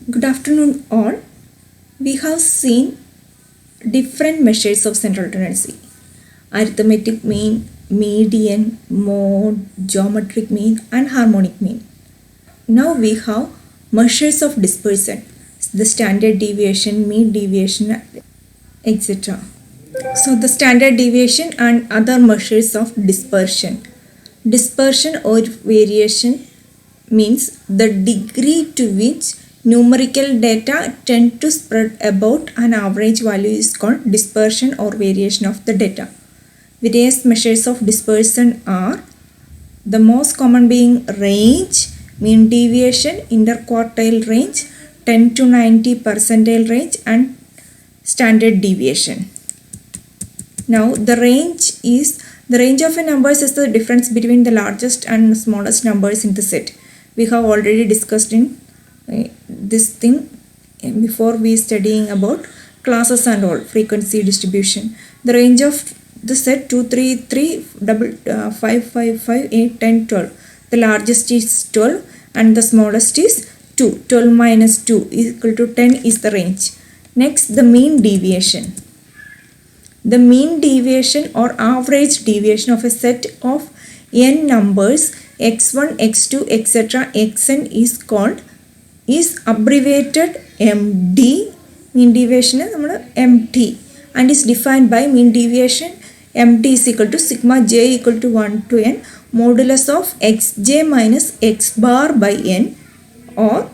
Good afternoon all. We have seen different measures of central tendency. Arithmetic mean, median, mode, geometric mean and harmonic mean. Now we have measures of dispersion, the standard deviation, mean deviation, etc. So the standard deviation and other measures of dispersion. Dispersion or variation means the degree to which numerical data tend to spread about an average value is called dispersion or variation of the data. Various measures of dispersion are the most common being range, mean deviation, interquartile range, 10 to 90 percentile range and standard deviation. Now the range of a numbers is the difference between the largest and smallest numbers in the set. We have already discussed in this thing before we studying about classes and all, frequency distribution. The range of the set 2, 3, 3, 5, 5, 5, 8, 10, 12. The largest is 12 and the smallest is 2. 12 minus 2 is equal to 10 is the range. Next, the mean deviation. The mean deviation or average deviation of a set of n numbers x1, x2, etc. xn is abbreviated MD. Mean deviation is MT and is defined by mean deviation MT is equal to sigma j equal to 1 to n modulus of xj minus x bar by n or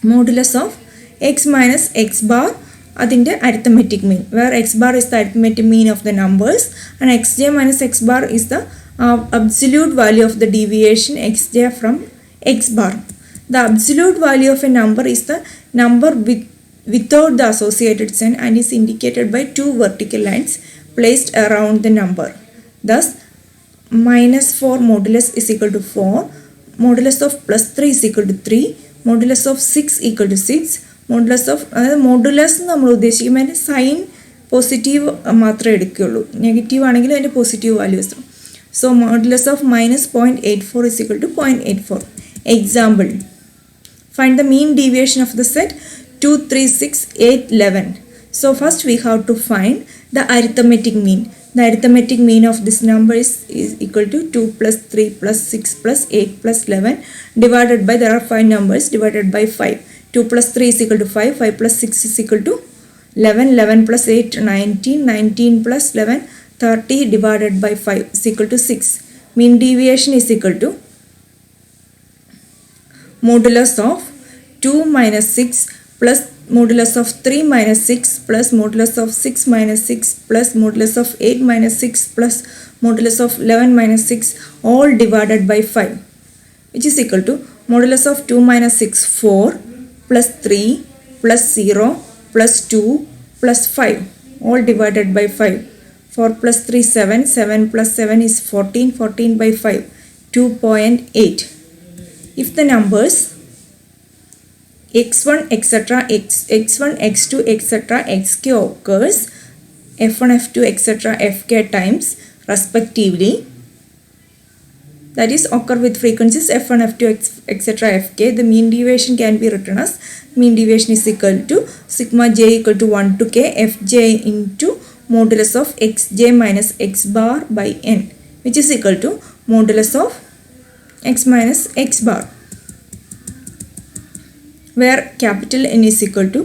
modulus of x minus x bar അതിൻ്റെ arithmetic mean, where x bar is the arithmetic mean of the numbers and xj minus x bar is the absolute value of the deviation xj from x bar. The absolute value of a number is the number without the associated sign and is indicated by two vertical lines placed around the number. Thus, minus 4 modulus is equal to 4, modulus of plus 3 is equal to 3, modulus of 6 equal to 6, modulus of modulus നമ്മൾ ഉദ്ദേശിക്കുമ്പോൾ sign positive മാത്രമേ എടുക്കുകയുള്ളൂ, negative ആണെങ്കിൽ അതിൻ്റെ positive values. So modulus of minus 0.84 is equal to 0.84. Example, find the mean deviation of the set 2, 3, 6, 8, 11. So first we have to find the arithmetic mean. The arithmetic mean of this number is equal to 2 plus 3 plus 6 plus 8 plus 11 divided by, there are 5 numbers, divided by 5. 2 plus 3 is equal to 5, 5 plus 6 is equal to 11, 11 plus 8, 19, 19 plus 11, 30 divided by 5 is equal to 6. Mean deviation is equal to modulus of 2 minus 6 plus modulus of 3 minus 6 plus modulus of 6 minus 6 plus modulus of 8 minus 6 plus modulus of 11 minus 6 all divided by 5, which is equal to modulus of 2 minus 6 4 plus 3 plus 0 plus 2 plus 5 all divided by 5. 4 plus 3 7, 7 plus 7 is 14, 14 by 5 2.8. If the numbers x1 etc. x1 x2 etc. xk occurs f1 f2 etc. fk times respectively, that is occur with frequencies f1 f2 etc. fk, the mean deviation can be written as mean deviation is equal to sigma j equal to 1 to k fj into modulus of xj minus x bar by n, which is equal to modulus of x minus x bar, where capital N is equal to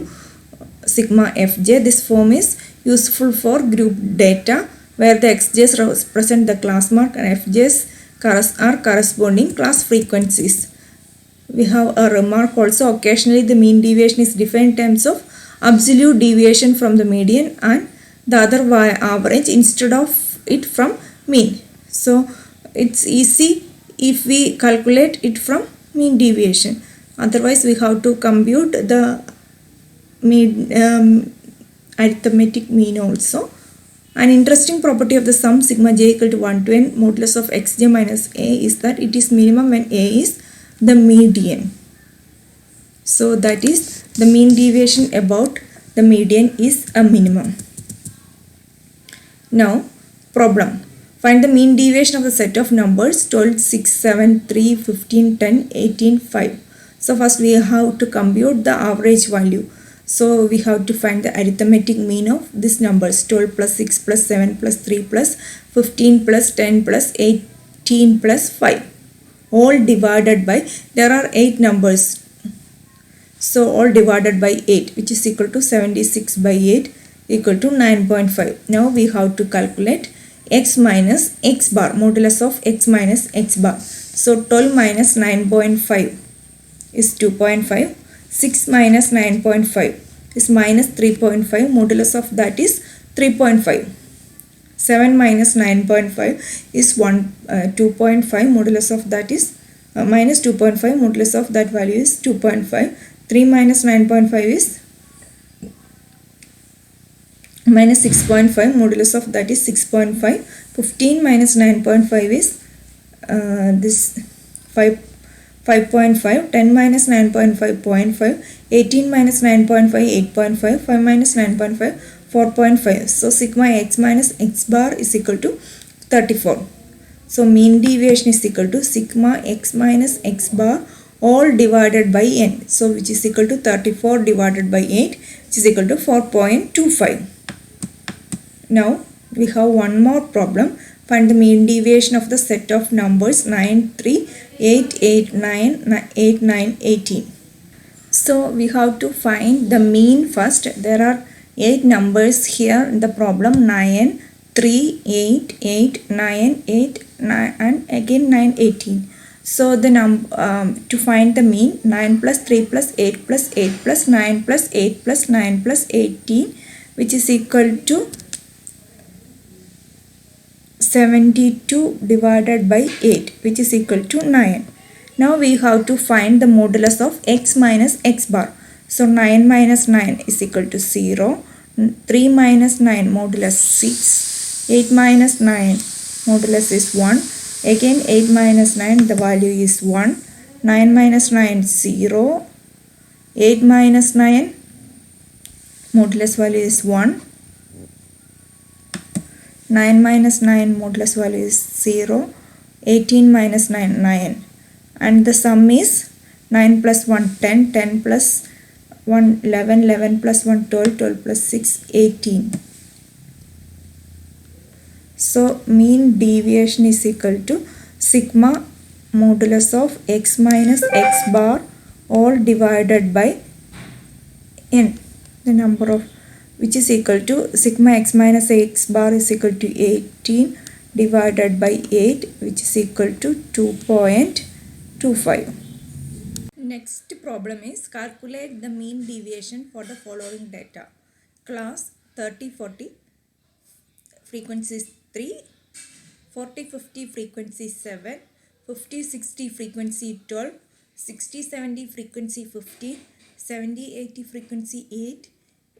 sigma fj. This form is useful for group data where the xj's represent the class mark and fj's are corresponding class frequencies. We have a remark also, occasionally the mean deviation is defined in terms of absolute deviation from the median and the other average instead of it from mean. So it's easy if we calculate it from mean deviation. Otherwise we have to compute the mean, arithmetic mean also. An interesting property of the sum sigma j equal to 1 to n modulus of xj minus a is that it is minimum when a is the median. So that is the mean deviation about the median is a minimum. Now problem, find the mean deviation of the set of numbers 12, 6, 7, 3, 15, 10, 18, 5. So first we have to compute the average value. So we have to find the arithmetic mean of these numbers: 12 plus 6 plus 7 plus 3 plus 15 plus 10 plus 18 plus 5, all divided by, there are 8 numbers, so all divided by 8, which is equal to 76 by 8 equal to 9.5. Now we have to calculate x minus x bar, modulus of x minus x bar. So 12 minus 9.5 is 2.5. 6 minus 9.5 is minus 3.5. Modulus of that is 3.5. 7 minus 9.5 is 2.5. Modulus of that is minus 2.5. Modulus of that value is 2.5. 3 minus 9.5 is minus 6.5. Modulus of that is 6.5. 15 minus 9.5 is this 5.5. 10 minus 9.5 0.5. 18 minus 9.5 8.5. 5 minus 9.5 4.5. So sigma x minus x bar is equal to 34. So mean deviation is equal to sigma x minus x bar all divided by n. So which is equal to 34 divided by 8, which is equal to 4.25. Now we have one more problem. Find the mean deviation of the set of numbers 9, 3, 8, 8, 9, 8, 9, 18. So we have to find the mean first. There are 8 numbers here in the problem: 9, 3, 8, 8, 9, 8, 9 and again 9, 18. So the to find the mean, 9 plus 3 plus 8 plus 8 plus 9 plus 8 plus 9 plus 18, which is equal to 72 divided by 8, which is equal to 9. Now we have to find the modulus of x minus x bar. So 9 minus 9 is equal to 0. 3 minus 9 modulus 6. 8 minus 9 modulus is 1. Again 8 minus 9, the value is 1. 9 minus 9 0. 8 minus 9 modulus value is 1. 9 minus 9 modulus value is 0. 18 minus 9 9. And the sum is 9 plus 1 10, 10 plus 1 11, 11 plus 1 12, 12 plus 6 18. So mean deviation is equal to sigma modulus of x minus x bar all divided by n, the number of, which is equal to sigma x minus x bar is equal to 18 divided by 8, which is equal to 2.25. Next problem is calculate the mean deviation for the following data: class 30-40, frequency is 3, 40-50 frequency 7, 50-60 frequency 12, 60-70 frequency 15, 70-80 frequency 8,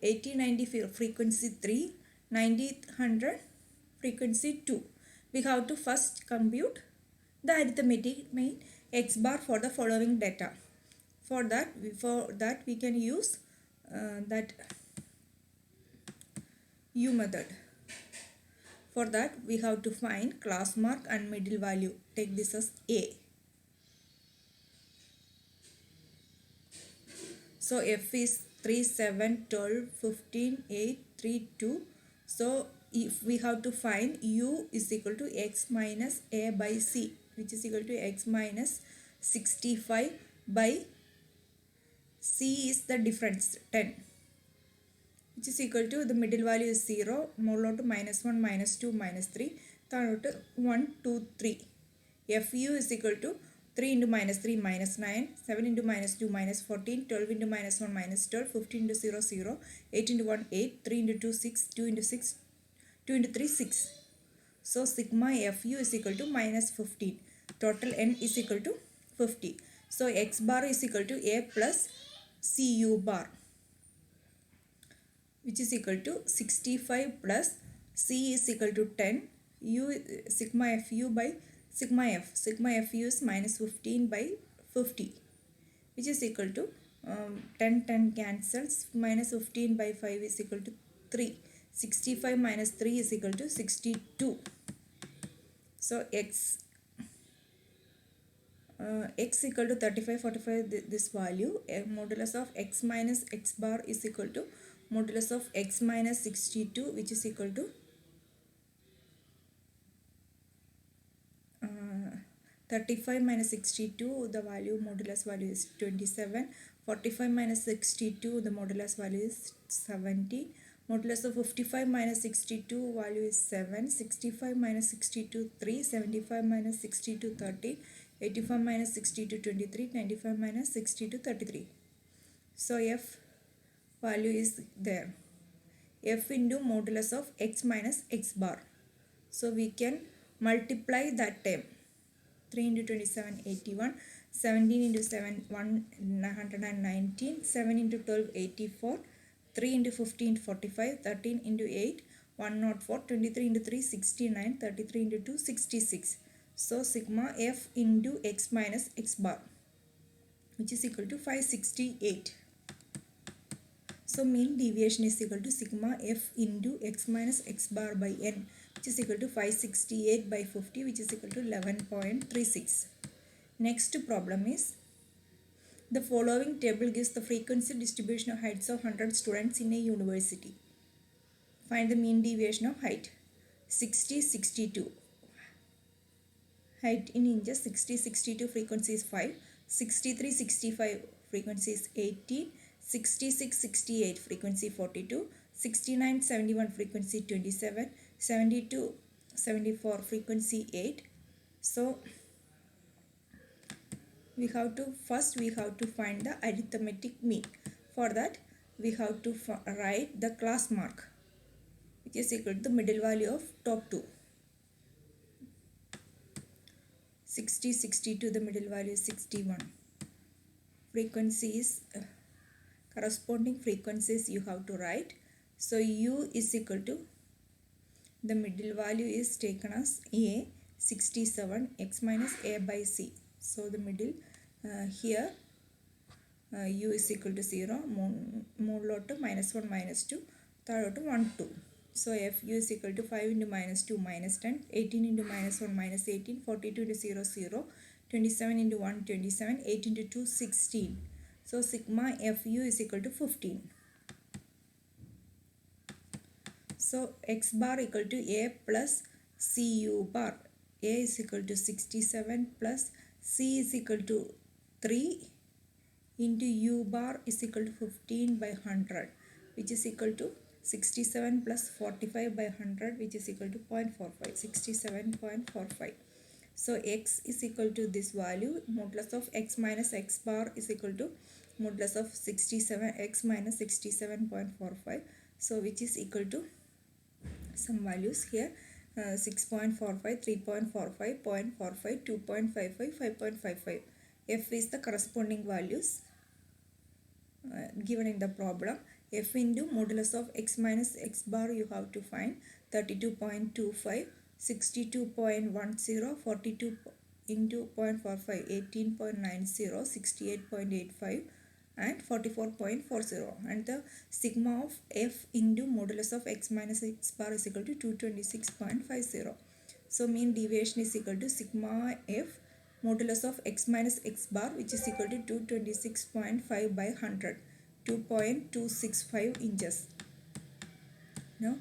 80-90 frequency 3, 90-100 frequency 2. We have to first compute the arithmetic mean x bar for the following data. For that we can use that U method. For that we have to find class mark and middle value. Take this as A. So F is 3, 7, 12, 15, 8, 3, 2. So if we have to find U is equal to x minus A by C, which is equal to x minus 65 by C is the difference 10, which is equal to, the middle value is 0, modulo to minus 1, minus 2, minus 3, to 1, 2, 3. Fu is equal to 3 into minus 3 minus 9, 7 into minus 2 minus 14, 12 into minus 1 minus 12, 15 into 0 0, 8 into 1 8, 3 into 2 6, 2 into 6, 2 into 3 6. So sigma Fu is equal to minus 15. Total n is equal to 50. So x bar is equal to A plus Cu bar, which is equal to 65 plus C is equal to 10. U sigma Fu by sigma F. Sigma Fu is minus 15 by 50, which is equal to 10 cancels. Minus 15 by 5 is equal to 3. 65 minus 3 is equal to 62. So x x equal to 35, 45, this value, modulus of x minus x bar is equal to modulus of x minus 62, which is equal to 35 minus 62, the value modulus value is 27. 45 minus 62, the modulus value is 17. Modulus of 55 minus 62 value is 7. 65 minus 62 3. 75 minus 62 13. 85 minus 62 23. 95 minus 62 33. So f value is there. F into modulus of x minus x bar. So we can multiply that term. 3 into 27 81, 17 into 7 119, 7 into 12 84, 3 into 15 45, 13 into 8 104, 23 into 3 69, 33 into 2 66. So sigma f into x minus x bar, which is equal to 568. So mean deviation is equal to sigma f into x minus x bar by n, which is equal to 568 by 50, which is equal to 11.36. Next problem is, the following table gives the frequency distribution of heights of 100 students in a university. Find the mean deviation of height. 60, 62. Height in inches, 60, 62 frequency is 5. 63, 65 frequency is 18. 66, 68 frequency 42. 69, 71 frequency 27. 72, 74 frequency 8. So we have to find the arithmetic mean. For that we have to write the class mark, which is equal to the middle value of top two. 60, 62, the middle value is 61. Frequencies, corresponding frequencies you have to write. So u is equal to, the middle value is taken as a 67, x minus a by c. So the middle here u is equal to 0, മുകളിലോട്ട് -1 -2, താഴോട്ട് 1 2. So fu is equal to 5 into minus 2 minus 10, 18 into minus 1 minus 18, 42 into 0 0, 27 into 1 27, 8 into 2 16. So sigma fu is equal to 15. So x bar equal to a plus cu bar. A is equal to 67 plus c is equal to 3 into u bar is equal to 15 by 100, which is equal to 67 plus 45 by 100, which is equal to 0.45, 67.45. So x is equal to this value, modulus of x minus x bar is equal to modulus of 67 x minus 67.45. So which is equal to some values here, 6.45, 3.45, 0.45, 2.55, 5.55. F is the corresponding values given in the problem. F into modulus of x minus x bar you have to find 32.25, 62.10, 42 into 0.45, 18.90, 68.85 and 44.40, and the sigma of f into modulus of x minus x bar is equal to 226.50. So mean deviation is equal to sigma f modulus of x minus x bar, which is equal to 226.5 by 100, 2.265 inches. Now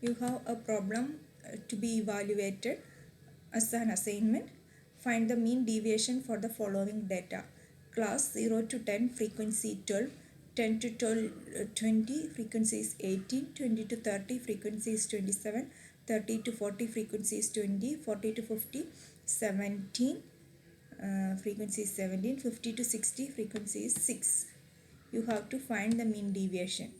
you have a problem to be evaluated as an assignment. Find the mean deviation for the following data. Class 0 to 10 frequency 12, 10 to 20 frequency is 18, 20 to 30 frequency is 27, 30 to 40 frequency is 20, 40 to 50 17, frequency is 17, 50 to 60 frequency is 6. You have to find the mean deviation.